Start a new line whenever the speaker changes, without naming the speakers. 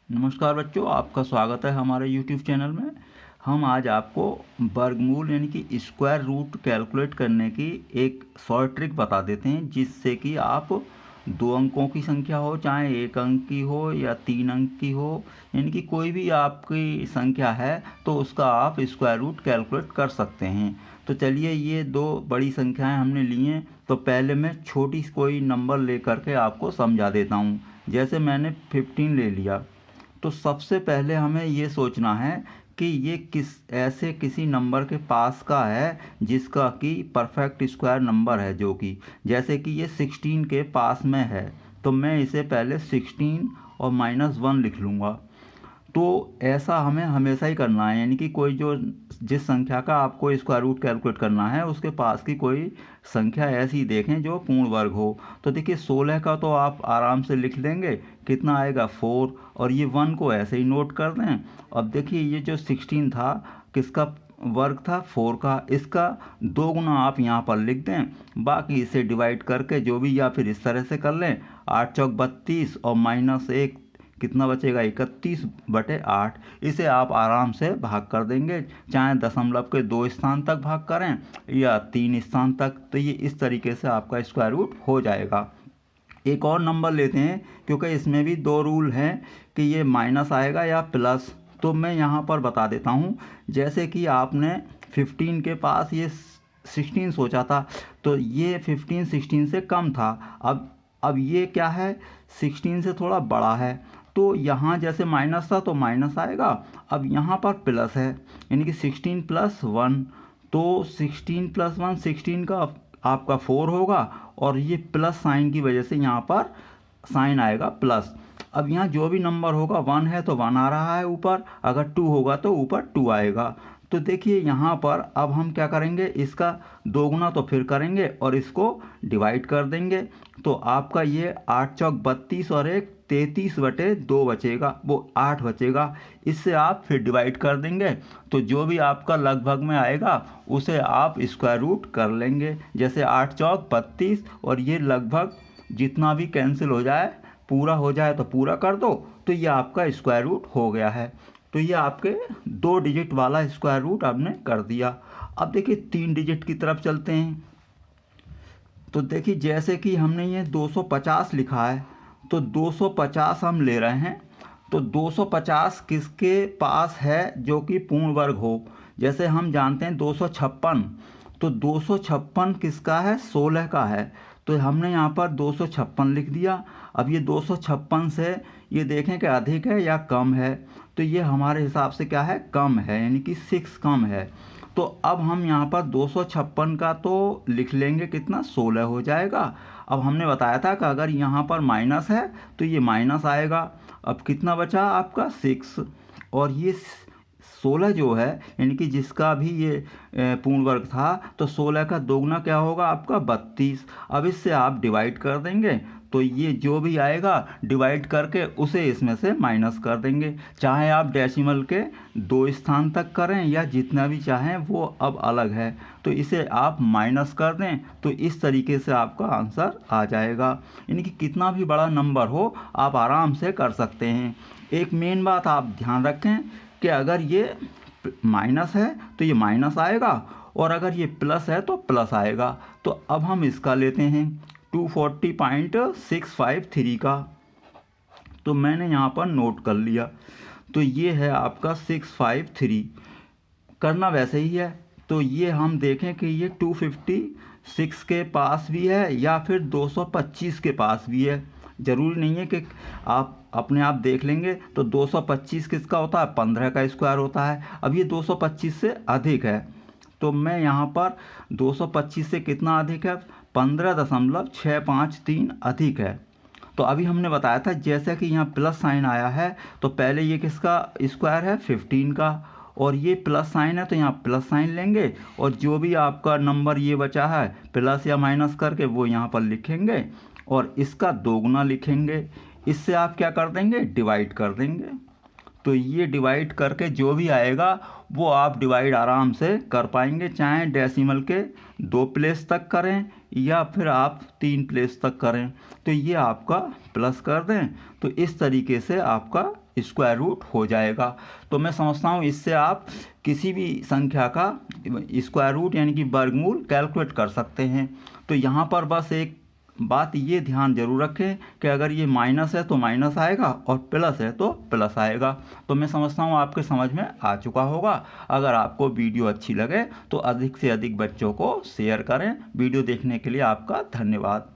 नमस्कार बच्चों, आपका स्वागत है हमारे YouTube चैनल में। हम आज आपको वर्गमूल यानी कि स्क्वायर रूट कैलकुलेट करने की एक शॉर्ट ट्रिक बता देते हैं, जिससे कि आप 2 अंकों की संख्या हो, चाहे 1 अंक की हो या 3 अंक की हो, यानी कि कोई भी आपकी संख्या है तो उसका आप स्क्वायर रूट कैलकुलेट कर सकते हैं। तो चलिए, ये 2 बड़ी संख्याएं हमने ली हैं, तो पहले मैं छोटी कोई नंबर ले करके आपको समझा देता हूँ। जैसे मैंने 15 ले लिया, तो सबसे पहले हमें ये सोचना है कि ये किसी नंबर के पास का है जिसका कि परफेक्ट स्क्वायर नंबर है, जो कि जैसे कि ये 16 के पास में है, तो मैं इसे पहले 16 और -1 लिख लूँगा। तो ऐसा हमें हमेशा ही करना है, यानी कि कोई जो जिस संख्या का आपको स्क्वायर रूट कैलकुलेट करना है उसके पास की कोई संख्या ऐसी देखें जो पूर्ण वर्ग हो। तो देखिए, 16 का तो आप आराम से लिख लेंगे, कितना आएगा 4, और ये 1 को ऐसे ही नोट कर दें। अब देखिए, ये जो 16 था किसका वर्ग था, 4 का, इसका 2 गुना आप यहाँ पर लिख दें, बाकी इसे डिवाइड करके जो भी, या फिर इस तरह से कर लें, 8 चौक 32 और -1 कितना बचेगा, 31/8। इसे आप आराम से भाग कर देंगे, चाहे दशमलव के 2 स्थान तक भाग करें या 3 स्थान तक, तो ये इस तरीके से आपका स्क्वायर रूट हो जाएगा। एक और नंबर लेते हैं, क्योंकि इसमें भी 2 रूल हैं कि ये माइनस आएगा या प्लस, तो मैं यहाँ पर बता देता हूँ। जैसे कि आपने 15 के पास ये 16 सोचा था, तो ये 15 16 से कम था। अब ये क्या है, 16 से थोड़ा बड़ा है, तो यहाँ जैसे माइनस था तो माइनस आएगा, अब यहाँ पर प्लस है, यानी कि 16 + 1, तो 16 + 1 16 का आपका 4 होगा, और ये प्लस साइन की वजह से यहाँ पर साइन आएगा प्लस। अब यहाँ जो भी नंबर होगा, 1 है तो 1 आ रहा है ऊपर, अगर 2 होगा तो ऊपर 2 आएगा। तो देखिए, यहाँ पर अब हम क्या करेंगे, इसका 2 गुना तो फिर करेंगे और इसको डिवाइड कर देंगे, तो आपका ये 8 चौक 32 और 1 33/2 बचेगा, वो 8 बचेगा। इससे आप फिर डिवाइड कर देंगे, तो जो भी आपका लगभग में आएगा उसे आप स्क्वायर रूट कर लेंगे। जैसे 8 चौक 32 और ये लगभग जितना भी कैंसिल हो जाए, पूरा हो जाए तो पूरा कर दो, तो ये आपका स्क्वायर रूट हो गया है। तो ये आपके 2 डिजिट वाला स्क्वायर रूट आपने कर दिया। अब देखिए, 3 डिजिट की तरफ चलते हैं। तो देखिए, जैसे कि हमने ये 250 लिखा है, तो 250 हम ले रहे हैं, तो 250 किसके पास है जो कि पूर्ण वर्ग हो। जैसे हम जानते हैं 256, तो 256 किसका है, 16 का है, तो हमने यहाँ पर 256 लिख दिया। अब ये 256 से ये देखें कि अधिक है या कम है, तो ये हमारे हिसाब से क्या है, कम है, यानी कि 6 कम है। तो अब हम यहाँ पर 256 का तो लिख लेंगे, कितना 16 हो जाएगा। अब हमने बताया था कि अगर यहाँ पर माइनस है तो ये माइनस आएगा। अब कितना बचा आपका 6, और ये 16 जो है, यानी कि जिसका भी ये पूर्ण वर्ग था, तो 16 का 2 गुना क्या होगा आपका 32। अब इससे आप डिवाइड कर देंगे, तो ये जो भी आएगा डिवाइड करके उसे इसमें से माइनस कर देंगे, चाहे आप डेसिमल के 2 स्थान तक करें या जितना भी चाहें, वो अब अलग है। तो इसे आप माइनस कर दें, तो इस तरीके से आपका आंसर आ जाएगा। यानी कि कितना भी बड़ा नंबर हो आप आराम से कर सकते हैं। एक मेन बात आप ध्यान रखें कि अगर ये माइनस है तो ये माइनस आएगा, और अगर ये प्लस है तो प्लस आएगा। तो अब हम इसका लेते हैं 240.653 का, तो मैंने यहाँ पर नोट कर लिया। तो ये है आपका 653, करना वैसे ही है। तो ये हम देखें कि ये 256 के पास भी है या फिर 225 के पास भी है, ज़रूरी नहीं है कि आप अपने आप देख लेंगे। तो 225 किसका होता है, 15 का स्क्वायर होता है। अब ये 225 से अधिक है, तो मैं यहाँ पर 225 से कितना अधिक है, 15.653 अधिक है। तो अभी हमने बताया था, जैसे कि यहाँ प्लस साइन आया है, तो पहले ये किसका स्क्वायर है, 15 का, और ये प्लस साइन है तो यहाँ प्लस साइन लेंगे, और जो भी आपका नंबर ये बचा है प्लस या माइनस करके वो यहाँ पर लिखेंगे, और इसका 2 गुना लिखेंगे। इससे आप क्या कर देंगे, डिवाइड कर देंगे। तो ये डिवाइड करके जो भी आएगा वो आप डिवाइड आराम से कर पाएंगे, चाहे डेसिमल के 2 प्लेस तक करें या फिर आप 3 प्लेस तक करें। तो ये आपका प्लस कर दें तो इस तरीके से आपका स्क्वायर रूट हो जाएगा। तो मैं समझता हूँ इससे आप किसी भी संख्या का स्क्वायर रूट यानी कि वर्गमूल कैलकुलेट कर सकते हैं। तो यहाँ पर बस एक बात ये ध्यान जरूर रखें कि अगर ये माइनस है तो माइनस आएगा और प्लस है तो प्लस आएगा। तो मैं समझता हूँ आपके समझ में आ चुका होगा। अगर आपको वीडियो अच्छी लगे तो अधिक से अधिक बच्चों को शेयर करें। वीडियो देखने के लिए आपका धन्यवाद।